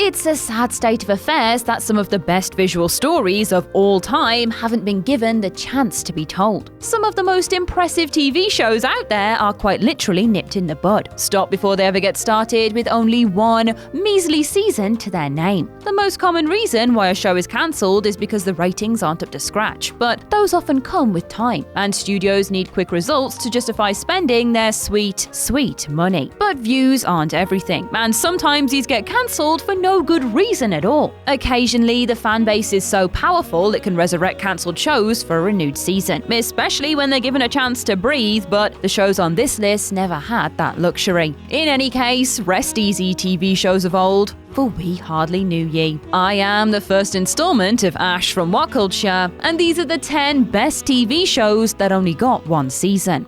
It's a sad state of affairs that some of the best visual stories of all time haven't been given the chance to be told. Some of the most impressive TV shows out there are quite literally nipped in the bud, stopped before they ever get started with only one measly season to their name. The most common reason why a show is cancelled is because the ratings aren't up to scratch, but those often come with time, and studios need quick results to justify spending their sweet, sweet money. But views aren't everything, and sometimes these get cancelled for no good reason at all. Occasionally, the fan base is so powerful it can resurrect cancelled shows for a renewed season, especially when they're given a chance to breathe, but the shows on this list never had that luxury. In any case, rest easy, TV shows of old, for we hardly knew ye. I am the first installment of Ash from What Culture, and these are the 10 best TV shows that only got one season.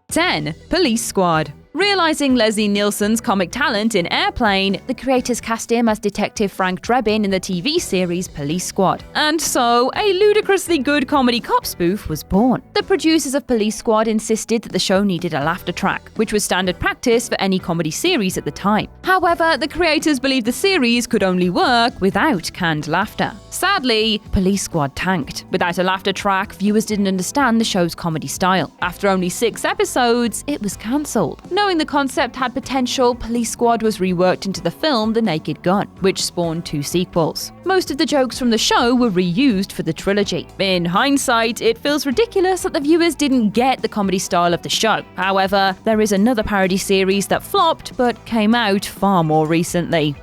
10. Police Squad. Realizing Leslie Nielsen's comic talent in Airplane, the creators cast him as Detective Frank Drebin in the TV series Police Squad. And so, a ludicrously good comedy cop spoof was born. The producers of Police Squad insisted that the show needed a laughter track, which was standard practice for any comedy series at the time. However, the creators believed the series could only work without canned laughter. Sadly, Police Squad tanked. Without a laughter track, viewers didn't understand the show's comedy style. After only 6 episodes, it was cancelled. Knowing the concept had potential, Police Squad was reworked into the film The Naked Gun, which spawned 2 sequels. Most of the jokes from the show were reused for the trilogy. In hindsight, it feels ridiculous that the viewers didn't get the comedy style of the show. However, there is another parody series that flopped but came out far more recently.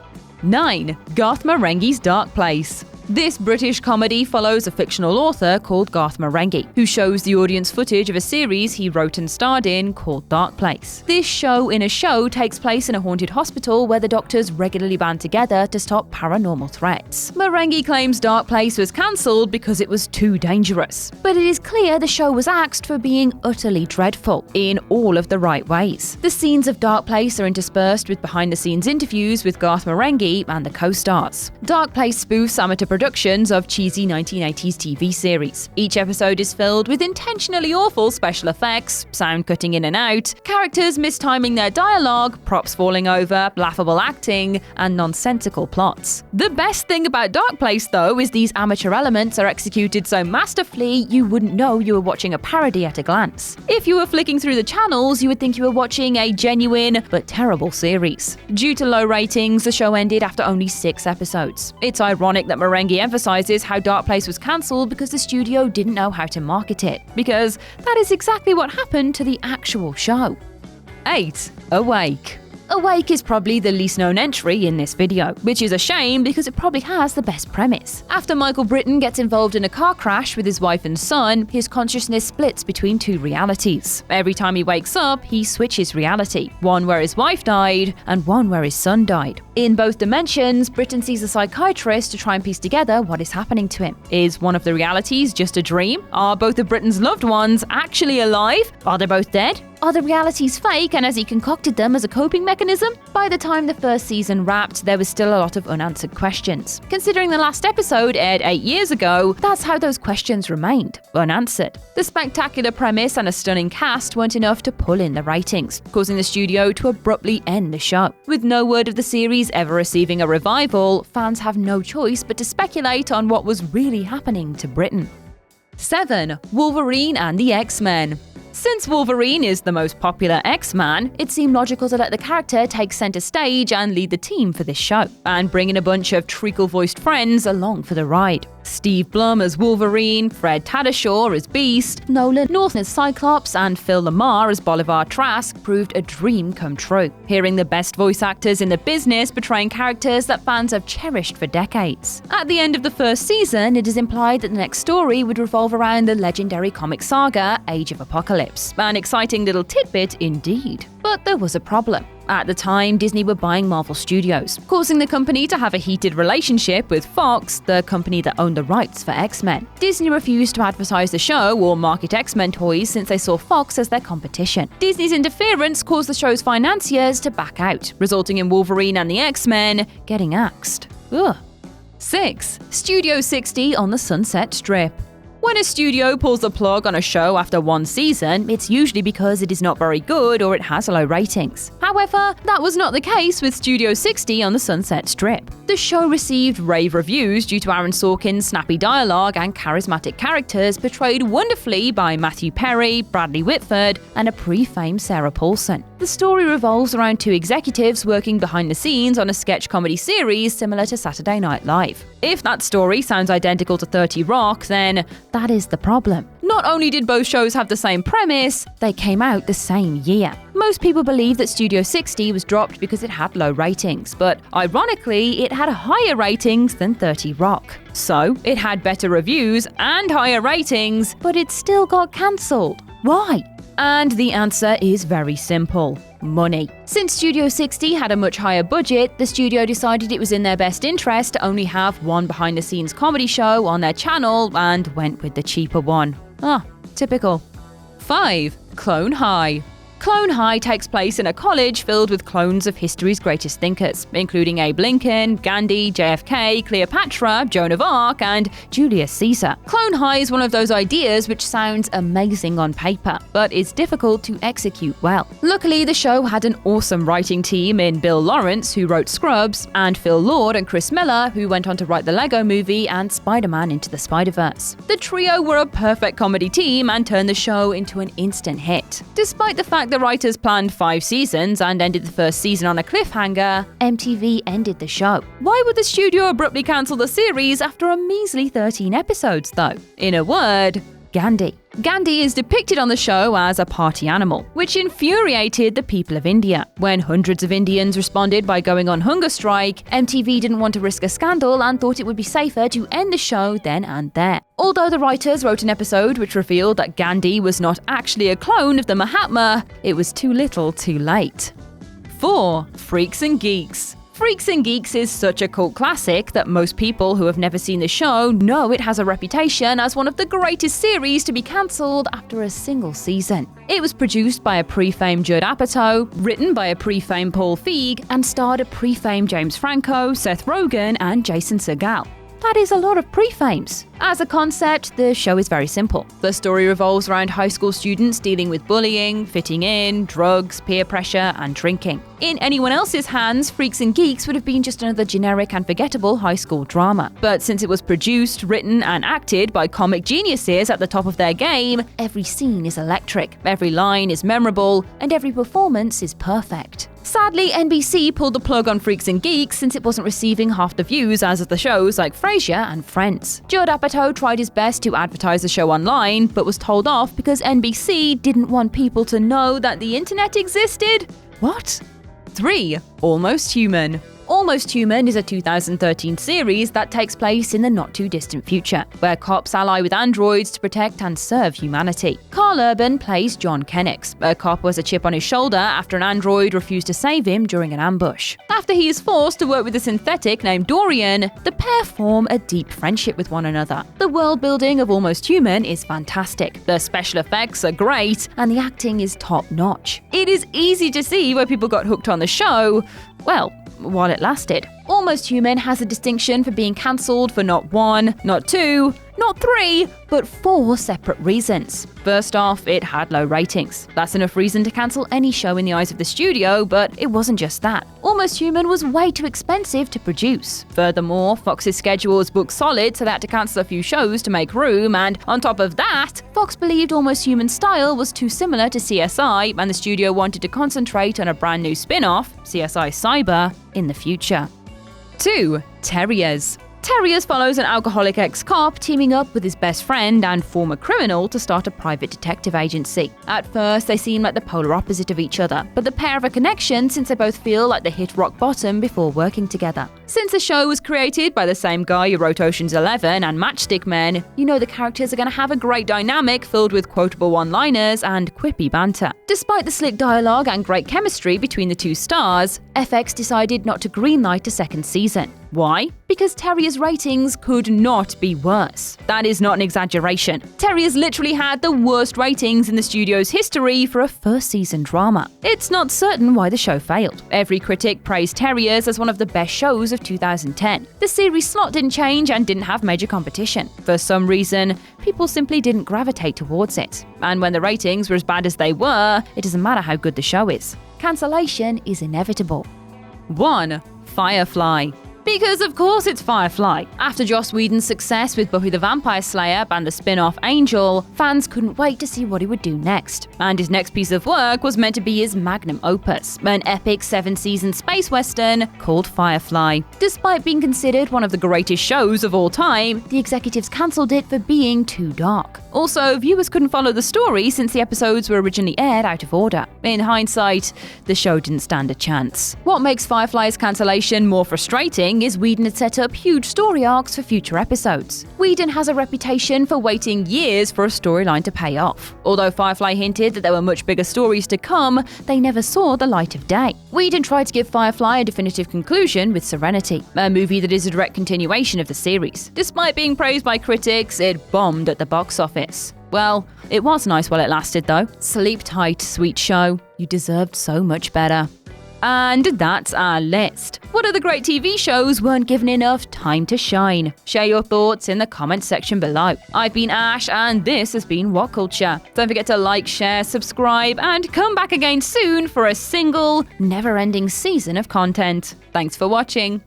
9. Garth Marenghi's Dark Place. This British comedy follows a fictional author called Garth Marenghi, who shows the audience footage of a series he wrote and starred in called DARKPLACE. This show in a show takes place in a haunted hospital where the doctors regularly band together to stop paranormal threats. Marenghi claims DARKPLACE was cancelled because it was too dangerous, but it is clear the show was axed for being utterly dreadful in all of the right ways. The scenes of DARKPLACE are interspersed with behind-the-scenes interviews with Garth Marenghi and the co-stars. DARKPLACE spoofs amateur productions of cheesy 1980s TV series. Each episode is filled with intentionally awful special effects, sound cutting in and out, characters mistiming their dialogue, props falling over, laughable acting, and nonsensical plots. The best thing about DARKPLACE, though, is these amateur elements are executed so masterfully you wouldn't know you were watching a parody at a glance. If you were flicking through the channels, you would think you were watching a genuine but terrible series. Due to low ratings, the show ended after only 6 episodes. It's ironic that Marenghi emphasizes how DARKPLACE was cancelled because the studio didn't know how to market it, because that is exactly what happened to the actual show. 8. Awake. Awake is probably the least known entry in this video, which is a shame because it probably has the best premise. After Michael Britton gets involved in a car crash with his wife and son, his consciousness splits between 2 realities. Every time he wakes up, he switches reality, one where his wife died and one where his son died. In both dimensions, Britton sees a psychiatrist to try and piece together what is happening to him. Is one of the realities just a dream? Are both of Britton's loved ones actually alive? Are they both dead? Are the realities fake and has he concocted them as a coping mechanism? By the time the first season wrapped, there was still a lot of unanswered questions. Considering the last episode aired 8 years ago, that's how those questions remained, unanswered. The spectacular premise and a stunning cast weren't enough to pull in the ratings, causing the studio to abruptly end the show. With no word of the series ever receiving a revival, fans have no choice but to speculate on what was really happening to Britain. 7. Wolverine and the X-Men. Since Wolverine is the most popular X-Man, it seemed logical to let the character take center stage and lead the team for this show, and bring in a bunch of treacle-voiced friends along for the ride. Steve Blum as Wolverine, Fred Tatasciore as Beast, Nolan North as Cyclops, and Phil Lamar as Bolivar Trask proved a dream come true. Hearing the best voice actors in the business portraying characters that fans have cherished for decades. At the end of the first season, it is implied that the next story would revolve around the legendary comic saga Age of Apocalypse. An exciting little tidbit indeed. But there was a problem. At the time, Disney were buying Marvel Studios, causing the company to have a heated relationship with Fox, the company that owned the rights for X-Men. Disney refused to advertise the show or market X-Men toys since they saw Fox as their competition. Disney's interference caused the show's financiers to back out, resulting in Wolverine and the X-Men getting axed. Ugh. 6. Studio 60 on the Sunset Strip. When a studio pulls the plug on a show after one season, it's usually because it is not very good or it has low ratings. However, that was not the case with Studio 60 on the Sunset Strip. The show received rave reviews due to Aaron Sorkin's snappy dialogue and charismatic characters portrayed wonderfully by Matthew Perry, Bradley Whitford, and a pre-famed Sarah Paulson. The story revolves around two executives working behind the scenes on a sketch comedy series similar to Saturday Night Live. If that story sounds identical to 30 Rock, then that is the problem. Not only did both shows have the same premise, they came out the same year. Most people believe that Studio 60 was dropped because it had low ratings, but ironically, it had higher ratings than 30 Rock. So, it had better reviews and higher ratings, but it still got cancelled. Why? And the answer is very simple. Money. Since Studio 60 had a much higher budget, the studio decided it was in their best interest to only have one behind-the-scenes comedy show on their channel and went with the cheaper one. Typical. 5. Clone High. Clone High takes place in a college filled with clones of history's greatest thinkers, including Abe Lincoln, Gandhi, JFK, Cleopatra, Joan of Arc, and Julius Caesar. Clone High is one of those ideas which sounds amazing on paper, but is difficult to execute well. Luckily, the show had an awesome writing team in Bill Lawrence, who wrote Scrubs, and Phil Lord and Chris Miller, who went on to write the Lego Movie and Spider-Man Into the Spider-Verse. The trio were a perfect comedy team and turned the show into an instant hit. Despite the fact the writers planned 5 seasons and ended the first season on a cliffhanger, MTV ended the show. Why would the studio abruptly cancel the series after a measly 13 episodes, though? In a word, Gandhi. Gandhi is depicted on the show as a party animal, which infuriated the people of India. When hundreds of Indians responded by going on hunger strike, MTV didn't want to risk a scandal and thought it would be safer to end the show then and there. Although the writers wrote an episode which revealed that Gandhi was not actually a clone of the Mahatma, it was too little too late. 4. Freaks and Geeks. Freaks and Geeks is such a cult classic that most people who have never seen the show know it has a reputation as one of the greatest series to be cancelled after a single season. It was produced by a pre-famed Judd Apatow, written by a pre-famed Paul Feig, and starred a pre-famed James Franco, Seth Rogen, and Jason Segel. That is a lot of pre-fames. As a concept, the show is very simple. The story revolves around high school students dealing with bullying, fitting in, drugs, peer pressure, and drinking. In anyone else's hands, Freaks and Geeks would have been just another generic and forgettable high school drama. But since it was produced, written, and acted by comic geniuses at the top of their game, every scene is electric, every line is memorable, and every performance is perfect. Sadly, NBC pulled the plug on Freaks and Geeks since it wasn't receiving half the views as the shows like Frasier and Friends. Judd Apatow tried his best to advertise the show online, but was told off because NBC didn't want people to know that the internet existed. What? 3. Almost Human. Almost Human is a 2013 series that takes place in the not-too-distant future, where cops ally with androids to protect and serve humanity. Carl Urban plays John Kennicks, a cop who has a chip on his shoulder after an android refused to save him during an ambush. After he is forced to work with a synthetic named Dorian, the pair form a deep friendship with one another. The world-building of Almost Human is fantastic, the special effects are great, and the acting is top-notch. It is easy to see why people got hooked on the show, well, while it lasted. Almost Human has a distinction for being cancelled for not 1, not 2, not 3, but 4 separate reasons. First off, it had low ratings. That's enough reason to cancel any show in the eyes of the studio, but it wasn't just that. Almost Human was way too expensive to produce. Furthermore, Fox's schedule was booked solid, so they had to cancel a few shows to make room, and on top of that, Fox believed Almost Human's style was too similar to CSI, and the studio wanted to concentrate on a brand new spin-off, CSI Cyber, in the future. 2. Terriers. Terriers follows an alcoholic ex-cop teaming up with his best friend and former criminal to start a private detective agency. At first, they seem like the polar opposite of each other, but the pair have a connection since they both feel like they hit rock bottom before working together. Since the show was created by the same guy who wrote Ocean's 11 and Matchstick Men, you know the characters are going to have a great dynamic filled with quotable one-liners and quippy banter. Despite the slick dialogue and great chemistry between the two stars, FX decided not to greenlight a second season. Why? Because Terriers' ratings could not be worse. That is not an exaggeration. Terriers literally had the worst ratings in the studio's history for a first-season drama. It's not certain why the show failed. Every critic praised Terriers as one of the best shows of of 2010. The series slot didn't change and didn't have major competition. For some reason, people simply didn't gravitate towards it. And when the ratings were as bad as they were, it doesn't matter how good the show is. Cancellation is inevitable. 1. Firefly. Because of course it's Firefly. After Joss Whedon's success with Buffy the Vampire Slayer and the spin-off Angel, fans couldn't wait to see what he would do next. And his next piece of work was meant to be his magnum opus, an epic 7-season space western called Firefly. Despite being considered one of the greatest shows of all time, the executives cancelled it for being too dark. Also, viewers couldn't follow the story since the episodes were originally aired out of order. In hindsight, the show didn't stand a chance. What makes Firefly's cancellation more frustrating is Whedon had set up huge story arcs for future episodes. Whedon has a reputation for waiting years for a storyline to pay off. Although Firefly hinted that there were much bigger stories to come, they never saw the light of day. Whedon tried to give Firefly a definitive conclusion with Serenity, a movie that is a direct continuation of the series. Despite being praised by critics, it bombed at the box office. Well, it was nice while it lasted though. Sleep tight, sweet show. You deserved so much better. And that's our list. What other great TV shows weren't given enough time to shine? Share your thoughts in the comments section below. I've been Ash, and this has been What Culture. Don't forget to like, share, subscribe, and come back again soon for a single, never-ending season of content. Thanks for watching.